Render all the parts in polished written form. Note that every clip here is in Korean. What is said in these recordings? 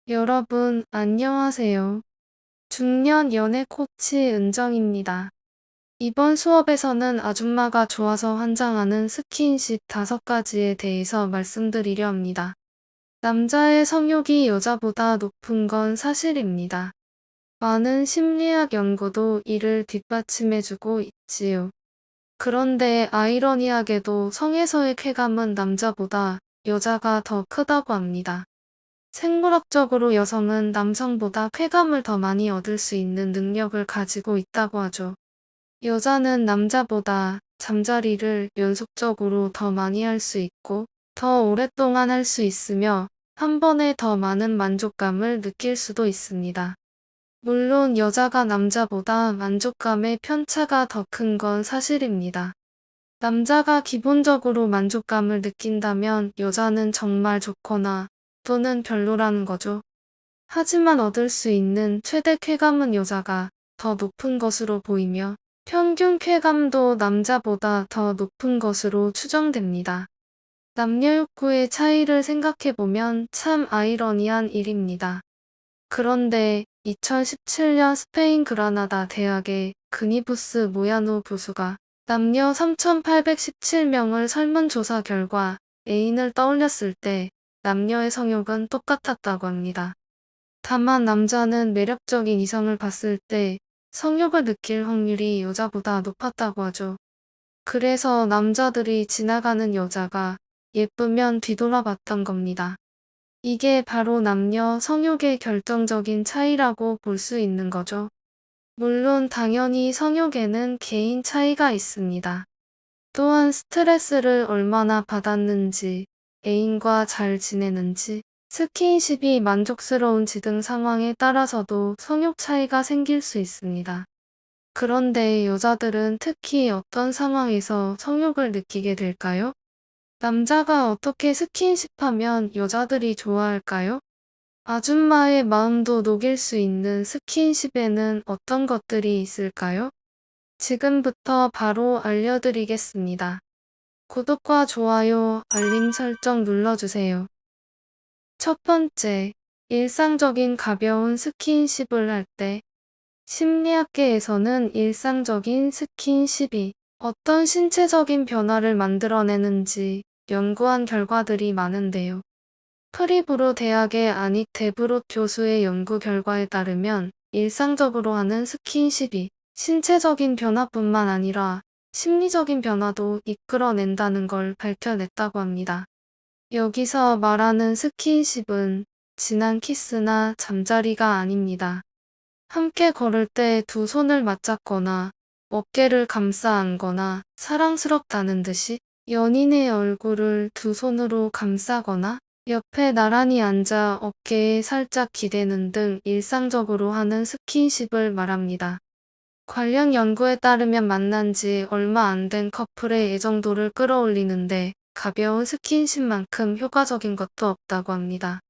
여러분, 안녕하세요. 중년 연애 코치 은정입니다. 이번 수업에서는 아줌마가 좋아서 환장하는 스킨십 5가지에 대해서 말씀드리려 합니다. 남자의 성욕이 여자보다 높은 건 사실입니다. 많은 심리학 연구도 이를 뒷받침해주고 있지요. 그런데 아이러니하게도 성에서의 쾌감은 남자보다 여자가 더 크다고 합니다. 생물학적으로 여성은 남성보다 쾌감을 더 많이 얻을 수 있는 능력을 가지고 있다고 하죠. 여자는 남자보다 잠자리를 연속적으로 더 많이 할 수 있고 더 오랫동안 할 수 있으며 한 번에 더 많은 만족감을 느낄 수도 있습니다. 물론 여자가 남자보다 만족감의 편차가 더 큰 건 사실입니다. 남자가 기본적으로 만족감을 느낀다면 여자는 정말 좋거나 또는 별로라는 거죠. 하지만 얻을 수 있는 최대 쾌감은 여자가 더 높은 것으로 보이며 평균 쾌감도 남자보다 더 높은 것으로 추정됩니다. 남녀 욕구의 차이를 생각해보면 참 아이러니한 일입니다. 그런데 2017년 스페인 그라나다 대학의 그니부스 모야노 교수가 남녀 3,817명을 설문조사 결과 애인을 떠올렸을 때 남녀의 성욕은 똑같았다고 합니다. 다만 남자는 매력적인 이성을 봤을 때 성욕을 느낄 확률이 여자보다 높았다고 하죠. 그래서 남자들이 지나가는 여자가 예쁘면 뒤돌아봤던 겁니다. 이게 바로 남녀 성욕의 결정적인 차이라고 볼 수 있는 거죠. 물론 당연히 성욕에는 개인 차이가 있습니다. 또한 스트레스를 얼마나 받았는지, 애인과 잘 지내는지, 스킨십이 만족스러운지 등 상황에 따라서도 성욕 차이가 생길 수 있습니다. 그런데 여자들은 특히 어떤 상황에서 성욕을 느끼게 될까요? 남자가 어떻게 스킨십하면 여자들이 좋아할까요? 아줌마의 마음도 녹일 수 있는 스킨십에는 어떤 것들이 있을까요? 지금부터 바로 알려드리겠습니다. 구독과 좋아요, 알림 설정 눌러주세요. 첫 번째, 일상적인 가벼운 스킨십을 할 때. 심리학계에서는 일상적인 스킨십이 어떤 신체적인 변화를 만들어내는지 연구한 결과들이 많은데요. 프리브로 대학의 아닉 데브롯 교수의 연구 결과에 따르면 일상적으로 하는 스킨십이 신체적인 변화뿐만 아니라 심리적인 변화도 이끌어낸다는 걸 밝혀냈다고 합니다. 여기서 말하는 스킨십은 진한 키스나 잠자리가 아닙니다. 함께 걸을 때 두 손을 맞잡거나 어깨를 감싸 안거나 사랑스럽다는 듯이 연인의 얼굴을 두 손으로 감싸거나 옆에 나란히 앉아 어깨에 살짝 기대는 등 일상적으로 하는 스킨십을 말합니다. 관련 연구에 따르면 만난 지 얼마 안 된 커플의 애정도를 끌어올리는데 가벼운 스킨십만큼 효과적인 것도 없다고 합니다.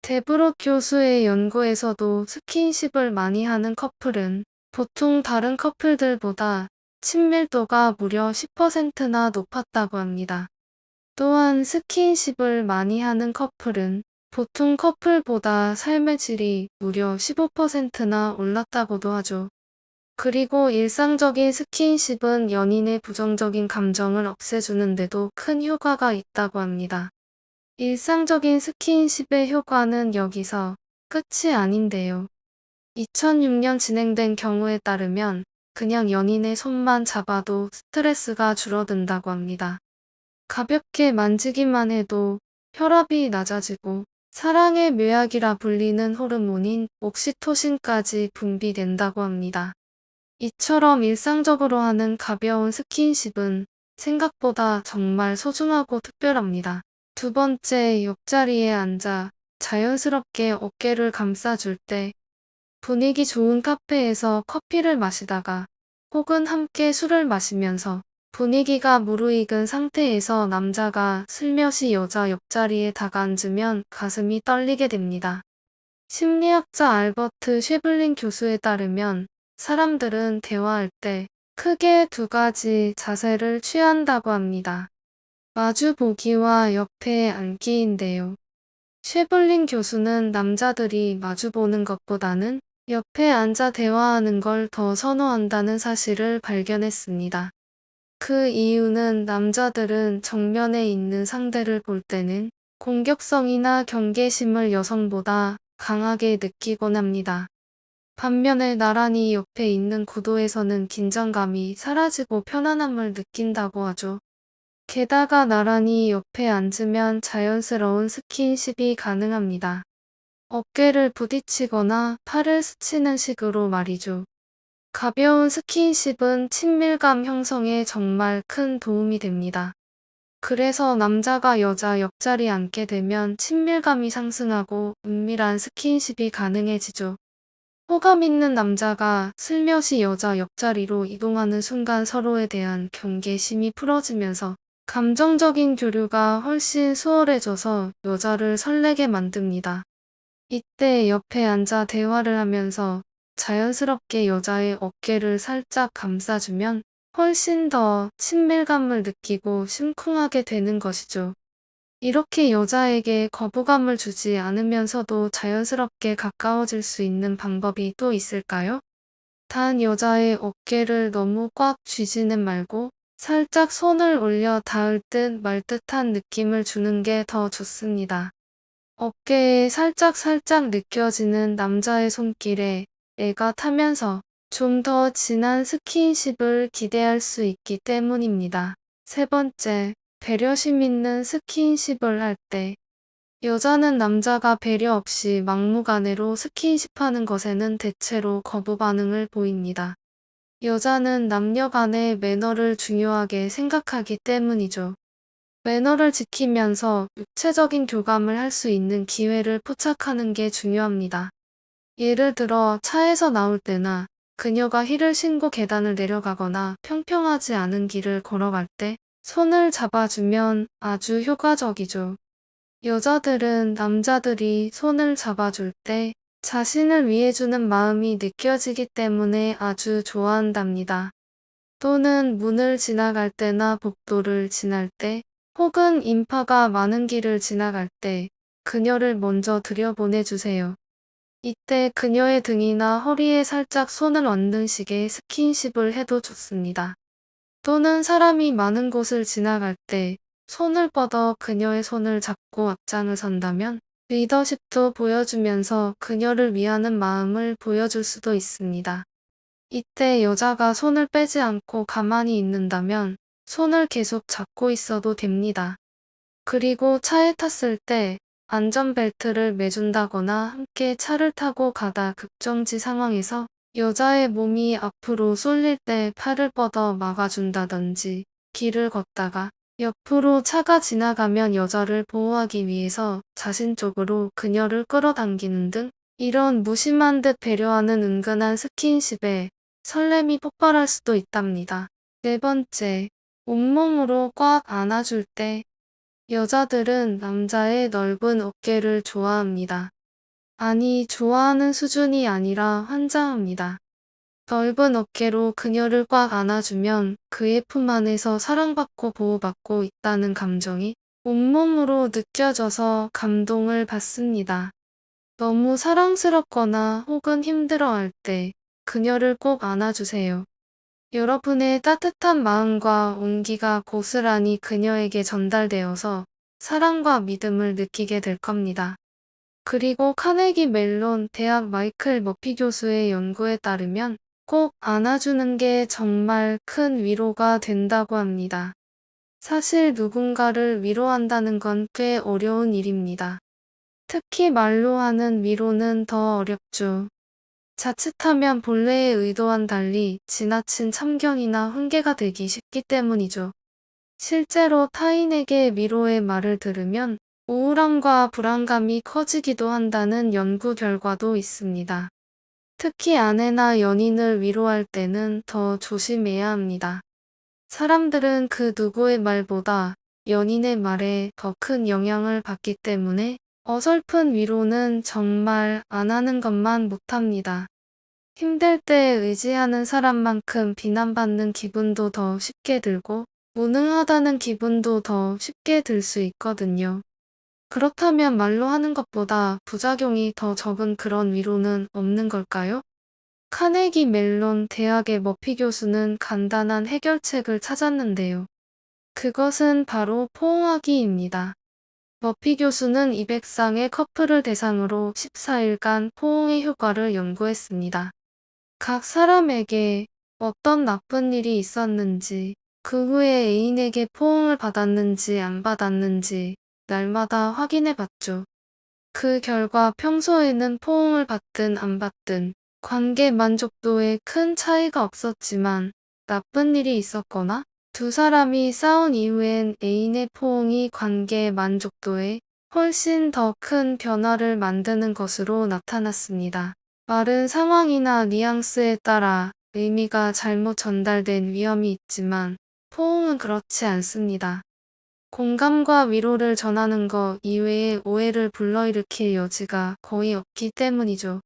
데브롯 교수의 연구에서도 스킨십을 많이 하는 커플은 보통 다른 커플들보다 친밀도가 무려 10%나 높았다고 합니다. 또한 스킨십을 많이 하는 커플은 보통 커플보다 삶의 질이 무려 15%나 올랐다고도 하죠. 그리고 일상적인 스킨십은 연인의 부정적인 감정을 없애주는데도 큰 효과가 있다고 합니다. 일상적인 스킨십의 효과는 여기서 끝이 아닌데요. 2006년 진행된 경우에 따르면 그냥 연인의 손만 잡아도 스트레스가 줄어든다고 합니다. 가볍게 만지기만 해도 혈압이 낮아지고 사랑의 묘약이라 불리는 호르몬인 옥시토신까지 분비된다고 합니다. 이처럼 일상적으로 하는 가벼운 스킨십은 생각보다 정말 소중하고 특별합니다. 두 번째, 옆자리에 앉아 자연스럽게 어깨를 감싸줄 때. 분위기 좋은 카페에서 커피를 마시다가 혹은 함께 술을 마시면서 분위기가 무르익은 상태에서 남자가 슬며시 여자 옆자리에 다가앉으면 가슴이 떨리게 됩니다. 심리학자 알버트 쉐블린 교수에 따르면 사람들은 대화할 때 크게 2가지 자세를 취한다고 합니다. 마주보기와 옆에 앉기인데요. 쉐블린 교수는 남자들이 마주보는 것보다는 옆에 앉아 대화하는 걸 더 선호한다는 사실을 발견했습니다. 그 이유는 남자들은 정면에 있는 상대를 볼 때는 공격성이나 경계심을 여성보다 강하게 느끼곤 합니다. 반면에 나란히 옆에 있는 구도에서는 긴장감이 사라지고 편안함을 느낀다고 하죠. 게다가 나란히 옆에 앉으면 자연스러운 스킨십이 가능합니다. 어깨를 부딪히거나 팔을 스치는 식으로 말이죠. 가벼운 스킨십은 친밀감 형성에 정말 큰 도움이 됩니다. 그래서 남자가 여자 옆자리에 앉게 되면 친밀감이 상승하고 은밀한 스킨십이 가능해지죠. 호감 있는 남자가 슬며시 여자 옆자리로 이동하는 순간 서로에 대한 경계심이 풀어지면서 감정적인 교류가 훨씬 수월해져서 여자를 설레게 만듭니다. 이때 옆에 앉아 대화를 하면서 자연스럽게 여자의 어깨를 살짝 감싸주면 훨씬 더 친밀감을 느끼고 심쿵하게 되는 것이죠. 이렇게 여자에게 거부감을 주지 않으면서도 자연스럽게 가까워질 수 있는 방법이 또 있을까요? 단 여자의 어깨를 너무 꽉 쥐지는 말고 살짝 손을 올려 닿을 듯 말 듯한 느낌을 주는 게 더 좋습니다. 어깨에 살짝 느껴지는 남자의 손길에 애가 타면서 좀 더 진한 스킨십을 기대할 수 있기 때문입니다. 세 번째, 배려심 있는 스킨십을 할 때. 여자는 남자가 배려 없이 막무가내로 스킨십하는 것에는 대체로 거부 반응을 보입니다. 여자는 남녀 간의 매너를 중요하게 생각하기 때문이죠. 매너를 지키면서 육체적인 교감을 할 수 있는 기회를 포착하는 게 중요합니다. 예를 들어 차에서 나올 때나 그녀가 힐을 신고 계단을 내려가거나 평평하지 않은 길을 걸어갈 때 손을 잡아주면 아주 효과적이죠. 여자들은 남자들이 손을 잡아줄 때 자신을 위해주는 마음이 느껴지기 때문에 아주 좋아한답니다. 또는 문을 지나갈 때나 복도를 지날 때 혹은 인파가 많은 길을 지나갈 때 그녀를 먼저 들여보내주세요. 이때 그녀의 등이나 허리에 살짝 손을 얹는 식의 스킨십을 해도 좋습니다. 또는 사람이 많은 곳을 지나갈 때 손을 뻗어 그녀의 손을 잡고 앞장을 선다면 리더십도 보여주면서 그녀를 위하는 마음을 보여줄 수도 있습니다. 이때 여자가 손을 빼지 않고 가만히 있는다면 손을 계속 잡고 있어도 됩니다. 그리고 차에 탔을 때 안전벨트를 매준다거나 함께 차를 타고 가다 급정지 상황에서 여자의 몸이 앞으로 쏠릴 때 팔을 뻗어 막아준다든지 길을 걷다가 옆으로 차가 지나가면 여자를 보호하기 위해서 자신 쪽으로 그녀를 끌어당기는 등 이런 무심한 듯 배려하는 은근한 스킨십에 설렘이 폭발할 수도 있답니다. 네 번째, 온몸으로 꽉 안아줄 때 여자들은 남자의 넓은 어깨를 좋아합니다. 아니, 좋아하는 수준이 아니라 환장합니다. 넓은 어깨로 그녀를 꽉 안아주면 그의 품 안에서 사랑받고 보호받고 있다는 감정이 온몸으로 느껴져서 감동을 받습니다. 너무 사랑스럽거나 혹은 힘들어할 때 그녀를 꼭 안아주세요. 여러분의 따뜻한 마음과 온기가 고스란히 그녀에게 전달되어서 사랑과 믿음을 느끼게 될 겁니다. 그리고 카네기 멜론 대학 마이클 머피 교수의 연구에 따르면 꼭 안아주는 게 정말 큰 위로가 된다고 합니다. 사실 누군가를 위로한다는 건 꽤 어려운 일입니다. 특히 말로 하는 위로는 더 어렵죠. 자칫하면 본래의 의도와는 달리 지나친 참견이나 훈계가 되기 쉽기 때문이죠. 실제로 타인에게 위로의 말을 들으면 우울함과 불안감이 커지기도 한다는 연구 결과도 있습니다. 특히 아내나 연인을 위로할 때는 더 조심해야 합니다. 사람들은 그 누구의 말보다 연인의 말에 더 큰 영향을 받기 때문에 어설픈 위로는 정말 안 하는 것만 못합니다. 힘들 때 의지하는 사람만큼 비난받는 기분도 더 쉽게 들고 무능하다는 기분도 더 쉽게 들 수 있거든요. 그렇다면 말로 하는 것보다 부작용이 더 적은 그런 위로는 없는 걸까요? 카네기 멜론 대학의 머피 교수는 간단한 해결책을 찾았는데요. 그것은 바로 포옹하기입니다. 머피 교수는 200쌍의 커플을 대상으로 14일간 포옹의 효과를 연구했습니다. 각 사람에게 어떤 나쁜 일이 있었는지, 그 후에 애인에게 포옹을 받았는지 안 받았는지 날마다 확인해 봤죠. 그 결과 평소에는 포옹을 받든 안 받든 관계 만족도에 큰 차이가 없었지만 나쁜 일이 있었거나 두 사람이 싸운 이후엔 애인의 포옹이 관계 만족도에 훨씬 더 큰 변화를 만드는 것으로 나타났습니다. 말은 상황이나 뉘앙스에 따라 의미가 잘못 전달된 위험이 있지만 포옹은 그렇지 않습니다. 공감과 위로를 전하는 것 이외에 오해를 불러일으킬 여지가 거의 없기 때문이죠.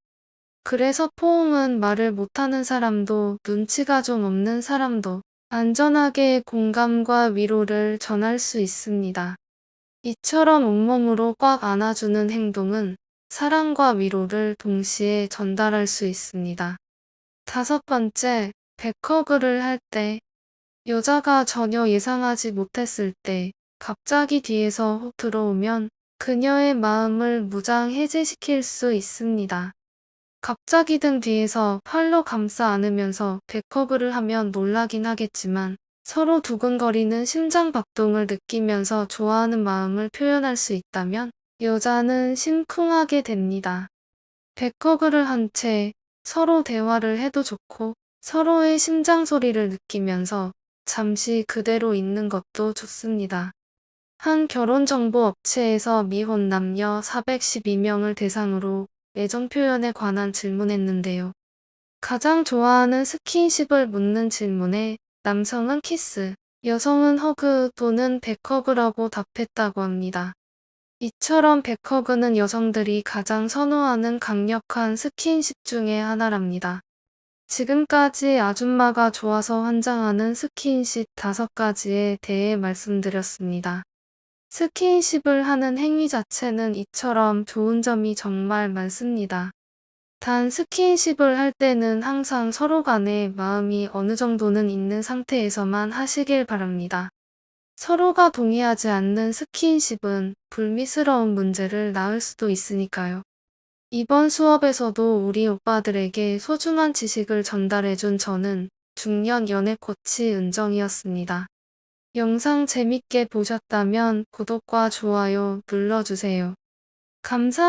그래서 포옹은 말을 못하는 사람도 눈치가 좀 없는 사람도 안전하게 공감과 위로를 전할 수 있습니다. 이처럼 온몸으로 꽉 안아주는 행동은 사랑과 위로를 동시에 전달할 수 있습니다. 5번째, 백허그를 할 때, 여자가 전혀 예상하지 못했을 때 갑자기 뒤에서 훅 들어오면 그녀의 마음을 무장해제시킬 수 있습니다. 갑자기 등 뒤에서 팔로 감싸 안으면서 백허그를 하면 놀라긴 하겠지만 서로 두근거리는 심장 박동을 느끼면서 좋아하는 마음을 표현할 수 있다면 여자는 심쿵하게 됩니다. 백허그를 한 채 서로 대화를 해도 좋고 서로의 심장 소리를 느끼면서 잠시 그대로 있는 것도 좋습니다. 한 결혼정보 업체에서 미혼 남녀 412명을 대상으로 애정 표현에 관한 질문했는데요. 가장 좋아하는 스킨십을 묻는 질문에 남성은 키스, 여성은 허그 또는 백허그라고 답했다고 합니다. 이처럼 백허그는 여성들이 가장 선호하는 강력한 스킨십 중에 하나랍니다. 지금까지 아줌마가 좋아서 환장하는 스킨십 5가지에 대해 말씀드렸습니다. 스킨십을 하는 행위 자체는 이처럼 좋은 점이 정말 많습니다. 단 스킨십을 할 때는 항상 서로 간에 마음이 어느 정도는 있는 상태에서만 하시길 바랍니다. 서로가 동의하지 않는 스킨십은 불미스러운 문제를 낳을 수도 있으니까요. 이번 수업에서도 우리 오빠들에게 소중한 지식을 전달해준 저는 중년 연애 코치 은정이었습니다. 영상 재밌게 보셨다면 구독과 좋아요 눌러주세요. 감사합니다.